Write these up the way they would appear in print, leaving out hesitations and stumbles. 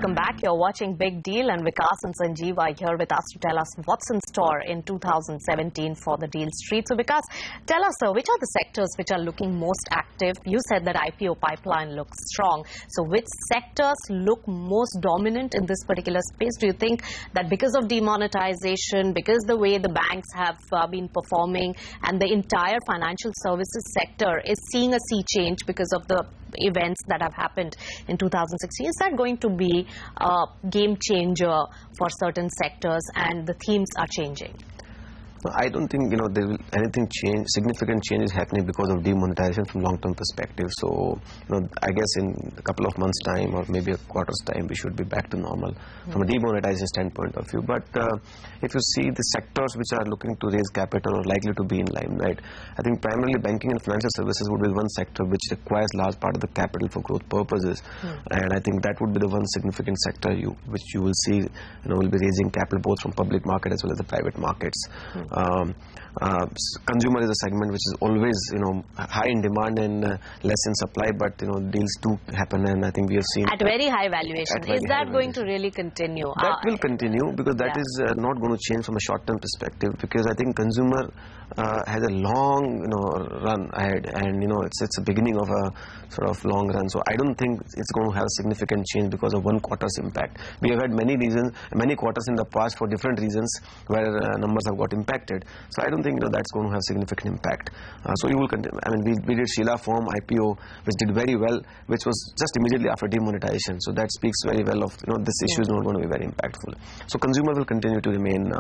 Welcome back. You're watching Big Deal, and Vikas and Sanjeev are here with us to tell us what's in store in 2017 for the deal street. So Vikas, tell us, which are the sectors which are looking most active? You said that IPO pipeline looks strong. So which sectors look most dominant in this particular space? Do you think that because of demonetization, because the way the banks have been performing, and the entire financial services sector is seeing a sea change because of the events that have happened in 2016, is that going to be a game changer for certain sectors and the themes are changing? I don't think there will anything change. Significant change is happening because of demonetization from long-term perspective. So I guess in a couple of months' time or maybe a quarter's time, we should be back to normal from a demonetization standpoint of view. But if you see the sectors which are looking to raise capital or likely to be in limelight, I think primarily banking and financial services would be one sector which requires large part of the capital for growth purposes, and I think that would be the one significant sector which you will see will be raising capital both from public market as well as the private markets. Consumer is a segment which is always high in demand and less in supply, but deals do happen, and I think we have seen at very high valuation. Is that going to really continue? That will continue, because that is not going to change from a short-term perspective, because I think consumer has a long run ahead, and it's a beginning of a sort of long run. So I don't think it's going to have significant change because of one quarter's impact. We have had many quarters in the past for different reasons where numbers have got impacted. So I don't think that's going to have significant impact. So you will continue. I mean, we did Sheela Foam IPO, which did very well, which was just immediately after demonetization. So that speaks very well of this issue is not going to be very impactful. So consumer will continue to remain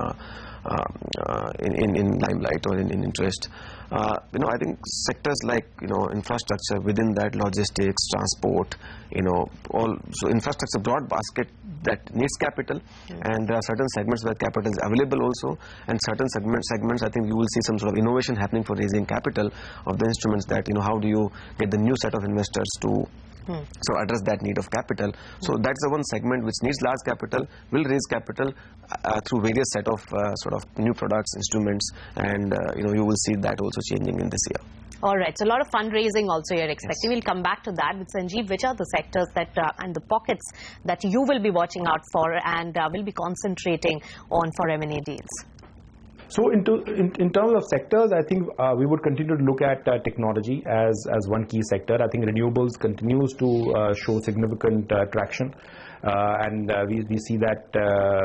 in limelight or in interest. I think sectors like infrastructure, within that logistics, transport, so infrastructure broad basket that needs capital, and there are certain segments where capital is available also, and certain segments I think you will see some sort of innovation happening for raising capital of the instruments that how do you get the new set of investors to so address that need of capital. So that's the one segment which needs large capital, will raise capital through various set of sort of new products, instruments, and you will see that also changing in this year. All right, so a lot of fundraising also you're expecting. Yes. We'll come back to that with Sanjeev. Which are the sectors that and the pockets that you will be watching out for and will be concentrating on for M&A deals? So in terms of sectors, I think we would continue to look at technology as one key sector. I think renewables continues to show significant traction. And we see that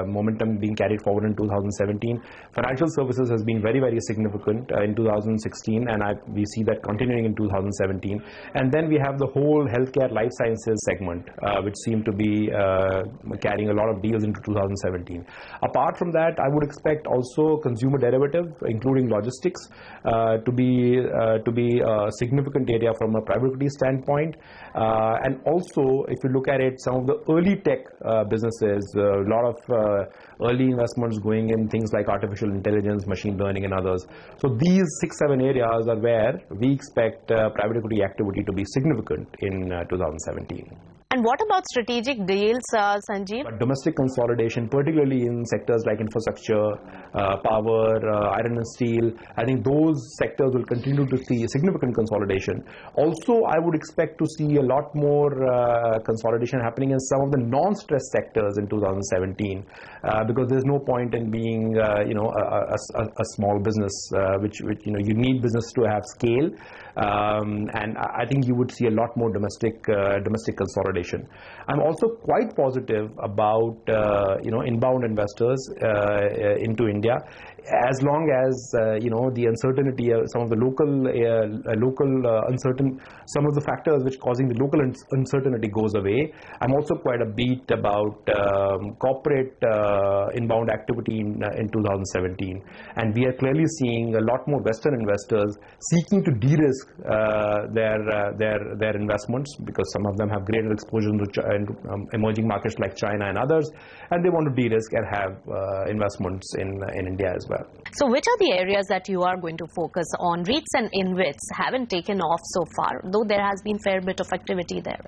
momentum being carried forward in 2017. Financial services has been very, very significant in 2016, and we see that continuing in 2017. And then we have the whole healthcare life sciences segment, which seem to be carrying a lot of deals into 2017. Apart from that, I would expect also consumer derivative, including logistics, to be a significant area from a private equity standpoint. And also, if you look at it, some of the early tech businesses, a lot of early investments going in things like artificial intelligence, machine learning, and others. So these 6-7 areas are where we expect private equity activity to be significant in 2017. And what about strategic deals, Sanjeev? Domestic consolidation, particularly in sectors like infrastructure, power, iron and steel, I think those sectors will continue to see significant consolidation. Also, I would expect to see a lot more consolidation happening in some of the non-stress sectors in 2017, because there's no point in being a small business, which you need business to have scale. And I think you would see a lot more domestic consolidation. I'm also quite positive about inbound investors into India, as long as the uncertainty, some of the local some of the factors which causing the local uncertainty goes away. I'm also quite upbeat about corporate inbound activity in 2017, and we are clearly seeing a lot more Western investors seeking to de-risk their investments, because some of them have greater exposure into emerging markets like China and others, and they want to de-risk and have investments in India as well. So which are the areas that you are going to focus on? REITs and InvITs haven't taken off so far, though there has been fair bit of activity there.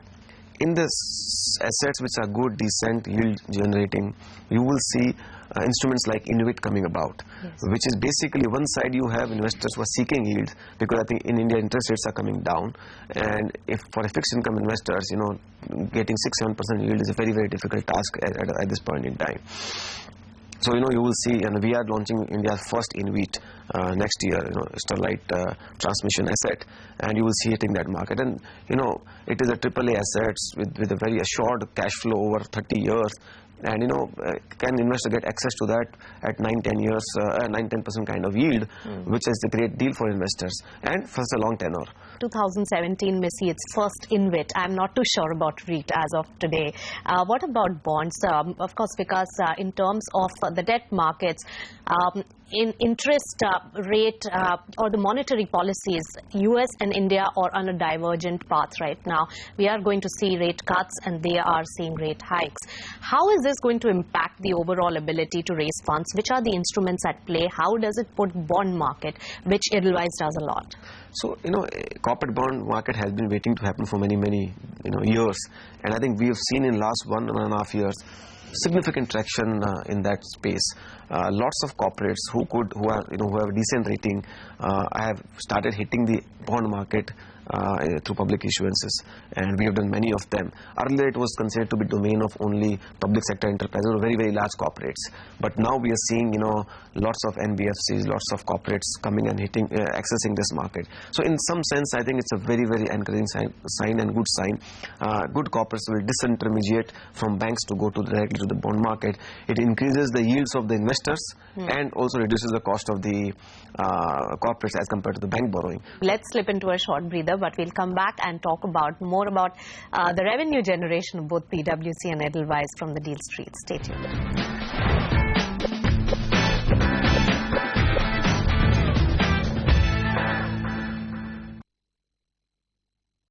In the assets which are good, decent, yield generating, you will see instruments like InvIT coming about, which is basically one side you have investors who are seeking yield, because I think in India interest rates are coming down, and if for a fixed income investors, getting 6-7% yield is a very, very difficult task at this point in time. So, you will see, and we are launching India's first InvIT next year, Sterlite transmission asset, and you will see it in that market. And, it is a AAA assets with a very assured cash flow over 30 years. And, can investor get access to that at 9-10% kind of yield, which is a great deal for investors, and for a long tenor. 2017 may see its first InvIT. I'm not too sure about REIT as of today. What about bonds? Of course, because in terms of the debt markets, in interest rate or the monetary policies, US and India are on a divergent path right now. We are going to see rate cuts and they are seeing rate hikes. How is this going to impact the overall ability to raise funds? Which are the instruments at play? How does it put bond market, which Edelweiss does a lot? So, corporate bond market has been waiting to happen for many, years. And I think we have seen in last 1.5 years significant traction in that space. Lots of corporates who have a decent rating have started hitting the bond market through public issuances, and we have done many of them. Earlier it was considered to be domain of only public sector enterprises or very, very large corporates, but now we are seeing lots of NBFCs, lots of corporates coming and hitting accessing this market. So in some sense I think it's a very, very encouraging sign and good sign. Good corporates will disintermediate from banks to go directly to the bond market. It increases the yields of the investors and also reduces the cost of the corporates as compared to the bank borrowing. Let's slip into a short breather, but we'll come back and talk more about the revenue generation of both PwC and Edelweiss from the Deal Street. Stay tuned.